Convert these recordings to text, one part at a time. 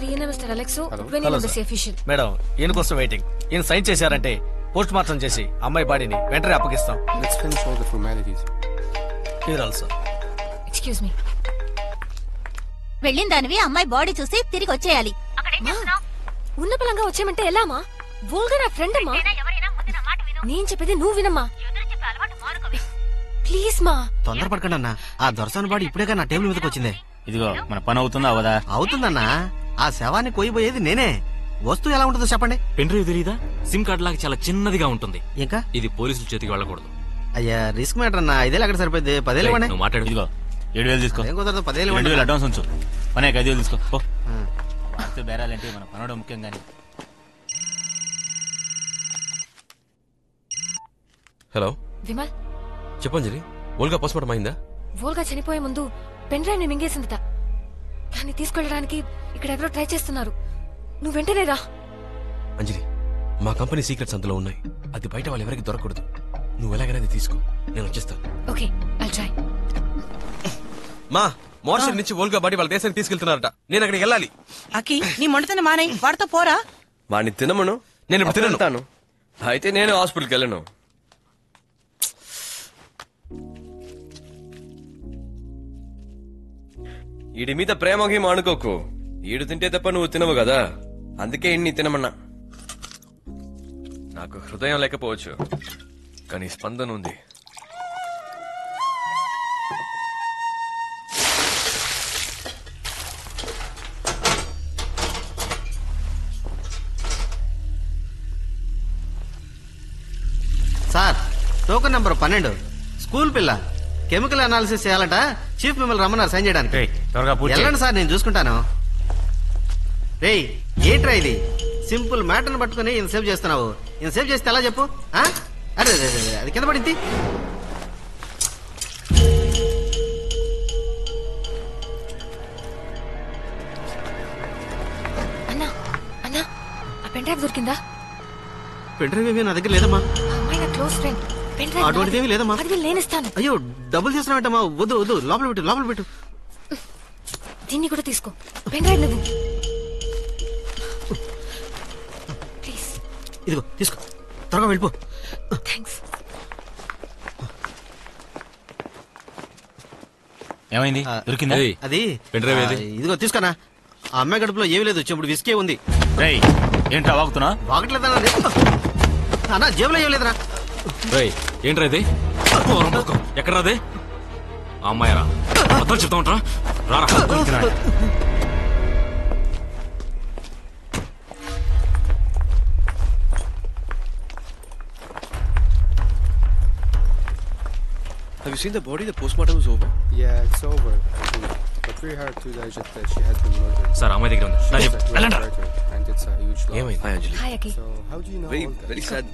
Sir ఈయన mister Alex official. Madam ఈయన కోసం వెయిటింగ్. ఈయన సైన్ చేశారంటే పోస్ట్ మార్టం చేసి అమ్మాయి బాడీని వెంటనే అప్పగిస్తాం. Excuse me. వెళ్ళిన దానివి అమ్మాయి బాడీ చూసి తిరిగి వచ్చేయాలి. ఉన్న పలంగా వచ్చేయమంటే ఎలామా? వోల్గా నా ఫ్రెండ్ అమ్మా. నేను చెప్పేది నువ్వు వినమ్మా ప్లీజ్ మా. తొందరపడకండి అన్న, ఆ దొరసాని బాడీ ఇప్పుడేగా నా టేబుల్ మీదకి వచ్చింది. ఇదిగో మన పని అవుతుందా అవదా? అవుతుందన్నా. ఆ శవాన్ని కొయ్యబోయేది నేనే. వస్తువు ఎలా ఉంటుందో చెప్పండి. పెన్ డ్రైవ్ తెలీదా? సిమ్ కార్డ్ లాగా చాలా చిన్నదిగా ఉంటుంది. ఇంకా ఇది పోలీసుల చేతికి వెళ్ళకూడదు. అయ్యా రిస్క్ మ్యాటర్ అన్న. 5,000 అక్కడ సరిపోయింది. 10,000 ఇవ్వండి. నువ్వు మాట్లాడు. ఇదిగో 7,000 తీసుకో. ఏం కుదరదు, 10,000 2,000 అడ్వాన్స్ ఉంచు. పనే 5,000 తీసుకో. వాస్తు బేరాలంటే మన పనోడు ముఖ్యం గాని. హలో విమల్, చెప్పంజలి. ఓల్గా పోస్ట్మార్టం అయిందా? వోల్గా చనిపోయే ముందు పెన్ డ్రైవ్ ని మింగేసిందట. దాన్ని తీసుకెళ్ళడానికి ఇక్కడ ఎవరో ట్రై చేస్తున్నారు. నువ్వు వెంటనే రా. అంజలి, మా కంపెనీ సీక్రెట్స్ అందులో ఉన్నాయి. అది బయట వాళ్ళు ఎవరికి దొరకకూడదు. నువ్వు ఎలాగైనా తీసుకో, నేను వచ్చేస్తాను. Okay, I'll try. మా మోర్షల్ నుంచి ఓల్గా బాడీ వాళ్ళ దేశానికి తీసుకెళ్తున్నారట. నేను అక్కడికి వెళ్ళాలి. అకి నీ మొండతన మానే వాడితో పోరా. వాడిని తినమను. నేను ఇప్పుడు తినను. అయితే నేను హాస్పిటల్కి వెళ్ళను. ఈడి మీద ప్రేమకి అనుకోకు. ఈడు తింటే తప్ప నువ్వు తినవు కదా, అందుకే ఇన్ని తినమన్నా. నాకు హృదయం లేకపోవచ్చు, కానీ స్పందన ఉంది. సార్, టోకెన్ నంబర్ 12 స్కూల్ పిల్ల కెమికల్ అనాలిసిస్ చేయాలట. చీఫ్ మిమ్మల్ని రమ్మన్నారు సైన్ చేయడానికి. వెళ్ళండి సార్, నేను చూసుకుంటాను. రేయ్, ఏంట్రా ఇది? సింపుల్ మ్యాటర్ని పట్టుకుని ఈయన సేవ్ చేస్తున్నావు. ఈయన సేవ్ చేస్తే ఎలా చెప్పు? అరే అది కింద పడింది. అన్నా అన్నా, ఆ పెన్ డ్రైవ్ దొరికిందా? పెన్ డ్రైవ్ ఏమీ నా దగ్గర లేదమ్మా. అమ్మాయి నా క్లోజ్ ఫ్రెండ్. అటువంటిదేమీ లేదమ్మా. అది నేనిస్తాను. అయ్యో, డబ్బులు చేస్తున్నావేంటమ్మా? వద్దు వద్దు, లోపల పెట్టు. దీన్ని కూడా తీసుకో. పెన్ డ్రైవ్ నువ్వు ప్లీజ్. ఇదిగో తీసుకో, త్వరగా వెళ్ళిపో. థ్యాంక్స్. ఏమైంది? దొరికిందా? అది పెన్ డ్రైవ్ ఏది? ఇదిగో తీసుకోనా. ఆ అమ్మాయి గడుపులో ఏమీ లేదు, చెప్పుడు విస్కే ఉంది. ఏంట్రా వాగుతున్నా? వాగట్లేదన్నా అన్నా, జేబులో ఏం లేదురా. ఏంట్రా ఇది? ఎక్కడ రాదే? అమ్మాయిరా, మొత్తం చెప్తా ఉంటా. రారా. Have you seen the body? The postmortem is over. Yeah, it's over. But we heard to digest that she has been murdered. Sir, అమ్మాయి దగ్గర ఉంది. And it's a huge loss. ఏమైంది? Hi Anjali. Hi Aki. So how do you know Very all that? very sad.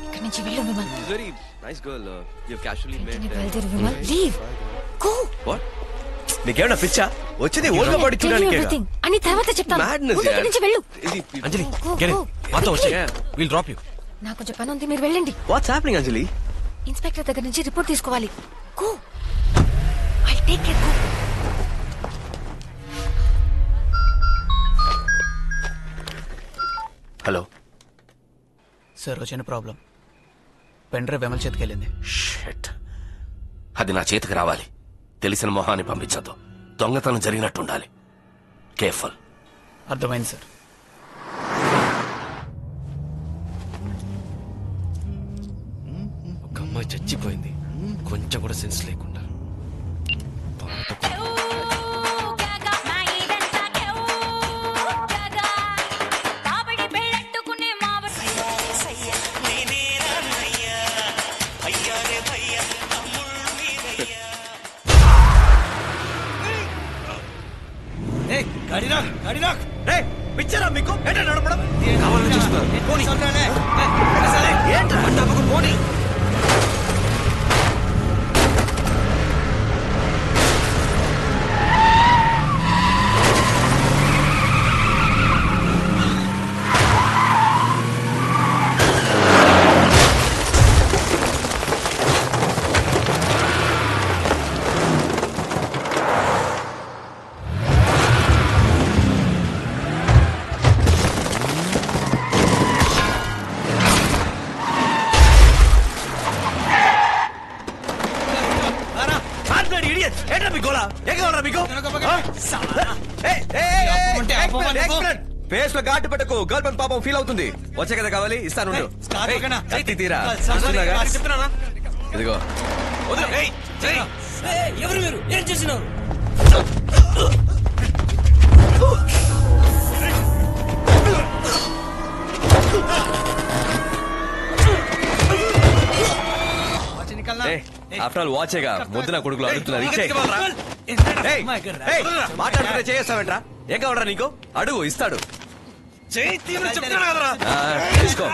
ఇక్కడి నుంచి వెళ్ళు Vimal. Very nice girl. You've casually met. బయలుదేరు Vimal. Leave. Go. What? నీకేమైనా పిచ్చా? వచ్చింది ఓల్గా బాడీ చూడడానికి. అని తర్వాత చెప్తాను. Madness, ముందు ఇక్కడి నుంచి వెళ్ళు. అంజలి, get in. మాతో వచ్చే. We'll drop you. నాకు కొంచెం పని ఉంది, మీరు వెళ్ళండి. What's happening, Anjali? ఇన్స్పెక్టర్ దగ్గర నుంచి రిపోర్ట్ తీసుకోవాలి. Go. I'll take care. Go. Hello sir, వచ్చిన ప్రాబ్లం. పెన్ డ్రైవ్ విమల్ చేతికెళ్ళింది. షిట్. అది నా చేతికి రావాలి. తెలిసిన మొహాన్ని పంపించద్దు. దొంగతనం జరిగినట్టుండాలి. కేర్ఫుల్. అర్థమైంది సార్. ఒక అమ్మాయి చచ్చిపోయింది, కొంచెం కూడా సెన్స్ లేకుండా. పిచ్చరా మీకు? నడపడం కావాలని చూస్తున్నారు. గోలా ఏం కావాలరా మీకు ఫేస్ లో ఘాటు పెట్టకు గర్ల్ ఫ్రెండ్ పాపం ఫీల్ అవుతుంది. వచ్చే కదా కావాలి ఇస్తాను తీరా ఇదిగో ఎవరు మీరు ఏం చేసినారు? ఆఫ్టర్ ఆల్ వాచేగా ముద్దున కొడుకులు అడుగుతున్నారు. మాట్లాడుతుంటే చేస్తావేంట్రా? ఏం కావడరా నీకు? అడుగు ఇస్తాడు. తీసుకో.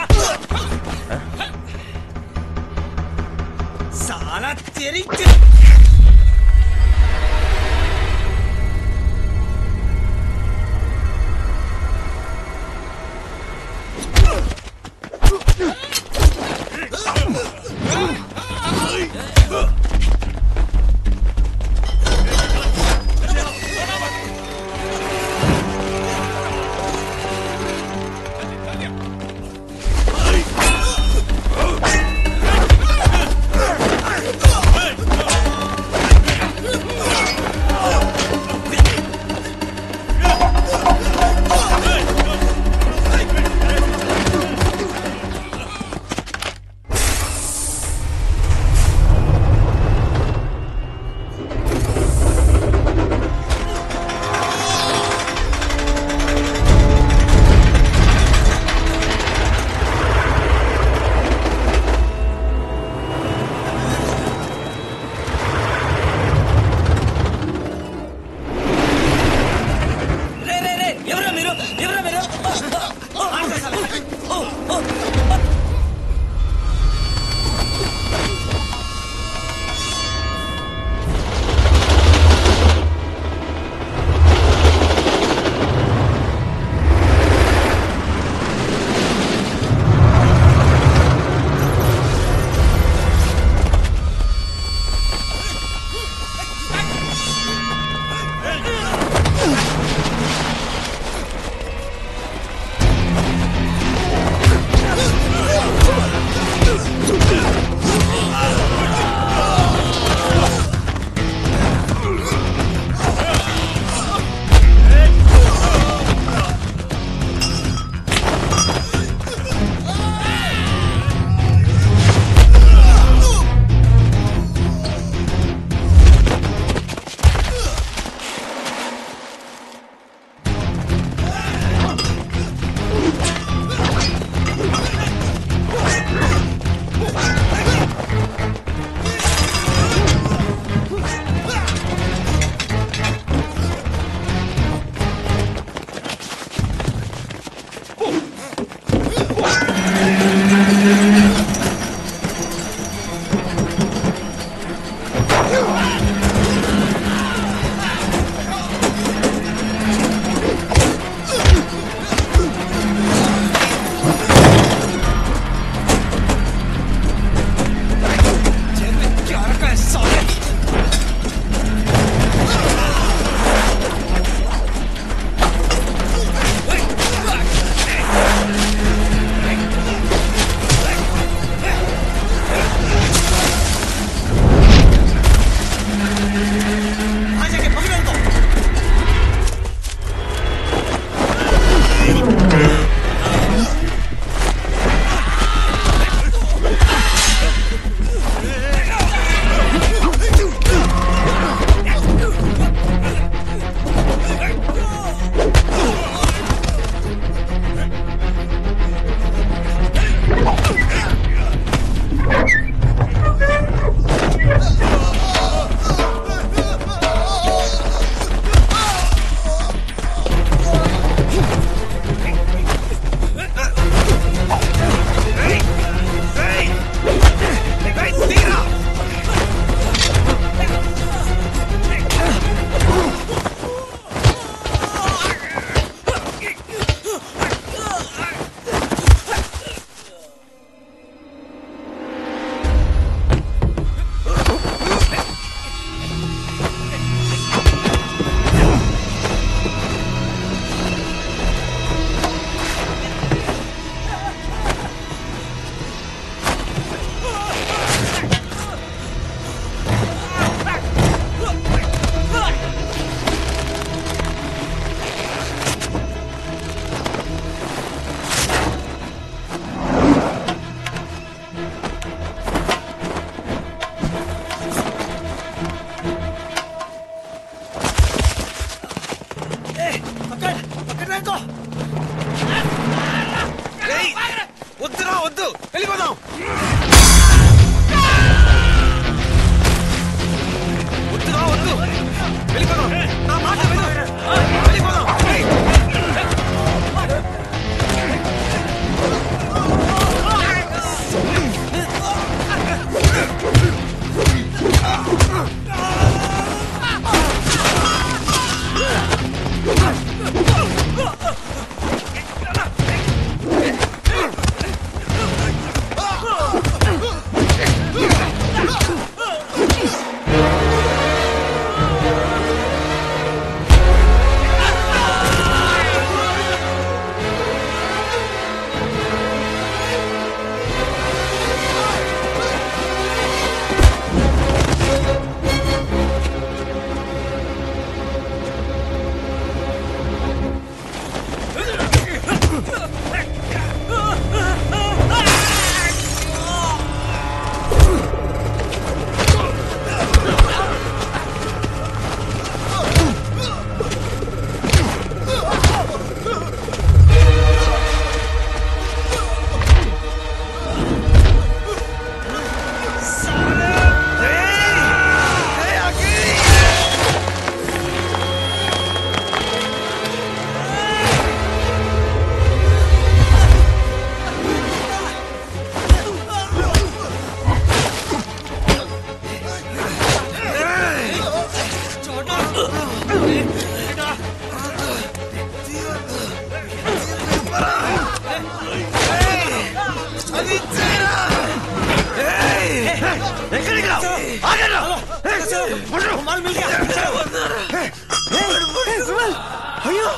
అయ్యో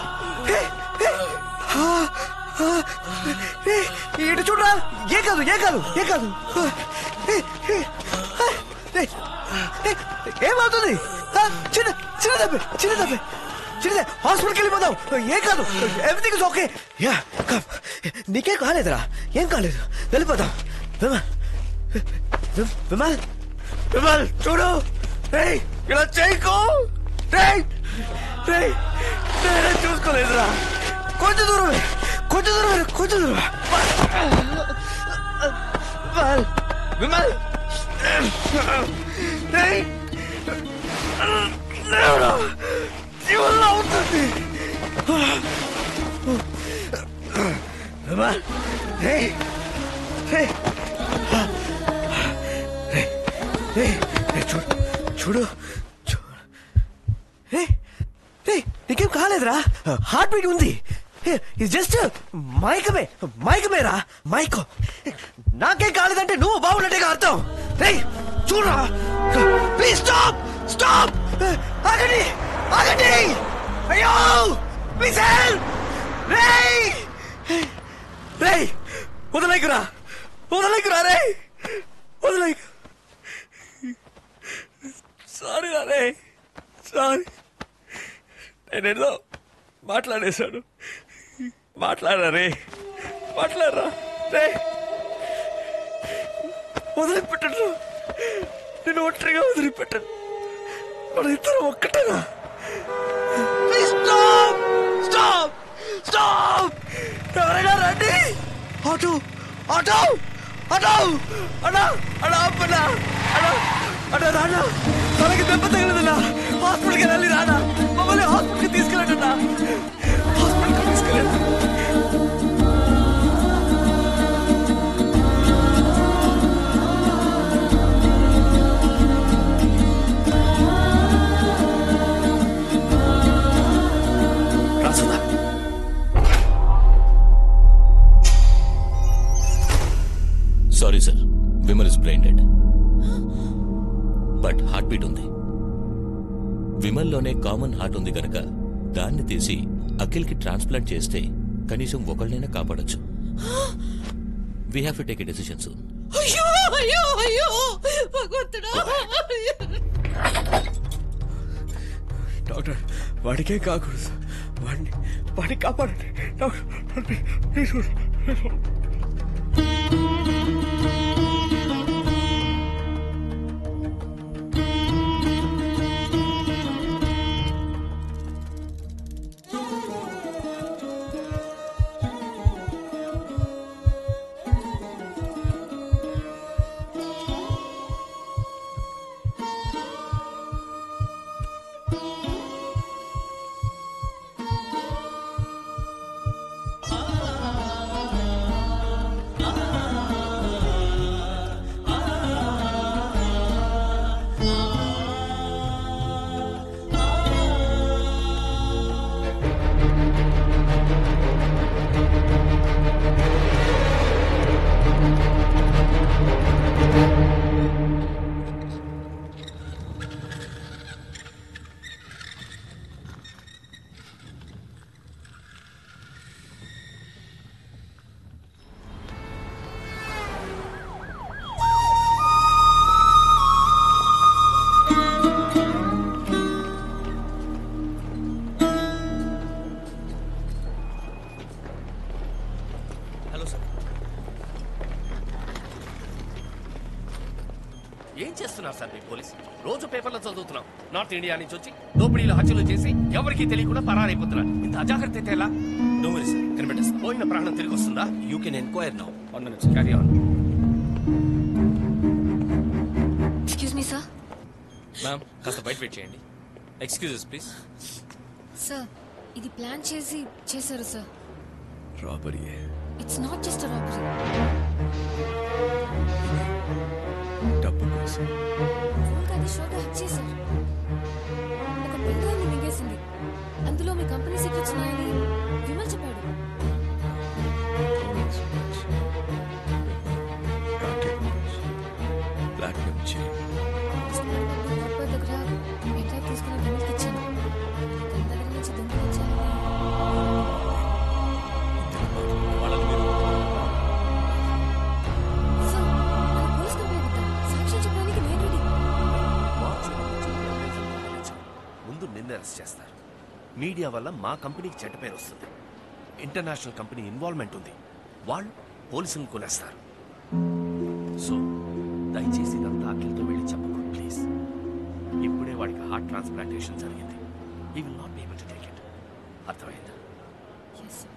ఇటు చూడరా ఏ కాదు ఏ కాదు ఏ కాదు ఏమవుతుంది చిన్న చిన్న దెబ్బ చిన్న దెబ్బ చిన్న హాస్పిటల్కి వెళ్ళిపోదాం ఏం కాదు ఎవ్రీథింగ్ ఇస్ ఓకే యా నీకేం కాలేదురా ఏం కాలేదు వెళ్ళిపోదాం విమల్ విమల్ చూడు ఇలా చేయకు నేనే చూసుకోలేదురా కొంచెం దూరమే కొంచెం దూరమే కొంచెం దూరం విమల్ జీవనంలో అవుతుంది విమల్ చూడు నీకేం కాలేదురా హార్ట్ బీట్ ఉంది ఇది జస్ట్ మైకమేరా మైకో నాకేం కాలేదంటే నువ్వు బాగున్నట్టుగా అర్థం చూడరా ప్లీజ్ స్టాప్ స్టాప్ ఆగండి ఆగండి అయ్యో ప్లీజ్ హెల్ప్ వదలేకురా వదలేకురా వదలేకు సారీ రే సారీ నేనేదో మాట్లాడేశాడు మాట్లాడరా రే వదిలిపెట్టడు నేను ఒంటరిగా వదిలిపెట్టాను మన ఇద్దరం ఒక్కటేనా స్టాప్ స్టాప్ స్టాప్ ఎవరైనా రండి ఆటో ఆటో ఆటో అన్నా అన్నా అన్నా అన్నా రానా తనకి దెబ్బ తగిలిందన్నా హాస్పిటల్కి వెళ్ళి రానా మమ్మల్ని హాస్పిటల్కి తీసుకెళ్ళండి అన్నా హాస్పిటల్కి తీసుకెళ్ళండి sorry sir Vimal is brain dead but heart beat ఉంది విమల్లోనే కామన్ హార్ట్ ఉంది కనుక దాన్ని తీసి అఖిల్కి ట్రాన్స్ప్లాంట్ చేస్తే కనీసం ఒకళ్ళనైనా కాపాడొచ్చు we have to take a decision soon doctor వాడికే కాకూడదు వాడిని కాపాడండి డాక్టర్ ప్లీజ్ ఏం చేస్తున్నారు సార్ మీ పోలీస్? రోజు పేపర్లో చదువుతున్నాం, నార్త్ ఇండియా నుంచి వచ్చి దోపిడీలు హత్యలు చేసి ఎవరికీ తెలియకుండా పరారైపోతున్నారు. ఇంత అజాగ్రత్త అయితే ఎలా? డోంట్ సార్, కనిపెట్టేస్తా. పోయిన ప్రాణం తిరిగి వస్తుందా? You can enquire now. 1 minute, carry on. Excuse me sir. Ma'am కాస్త బయట వెయిట్ చేయండి. Excuses please. సార్ ఇది ప్లాన్ చేశారు sir. Robbery it's not just robbery. డబ్బు కోసం అది షోగా హత్య చేశారు. ఒక పెన్ డ్రైవ్ ని మింగేసింది. అందులో మీ కంపెనీ సీక్రెట్స్ ఉన్నాయని విమల్ చెప్పాడు. బ్లాక్ నుంచి దగ్గర పెన్ డ్రైవ్ తీసుకుని విమల్కి ఇచ్చాను. తన దగ్గర నుంచి దొంగిలించాలని. సార్ మన పోలీస్ కంపెనీ వద్దా? సాక్ష్యం చెప్పడానికి నేను రెడీ. ముందు నిన్ను అరెస్ట్ చేస్తారు. మీడియా వల్ల మా కంపెనీకి చెడ్డ పేరు వస్తుంది. ఇంటర్నేషనల్ కంపెనీ ఇన్వాల్వ్మెంట్ ఉంది. వాళ్ళు పోలీసులను కొనేస్తారు. సో దయచేసి ఇదంతా అఖిల్తో వెళ్ళి చెప్పకు ప్లీజ్. ఇప్పుడే వాడికి హార్ట్ ట్రాన్స్ప్లాంటేషన్ జరిగింది. He will not be able to take it. అర్థమైందా? Yes, sir.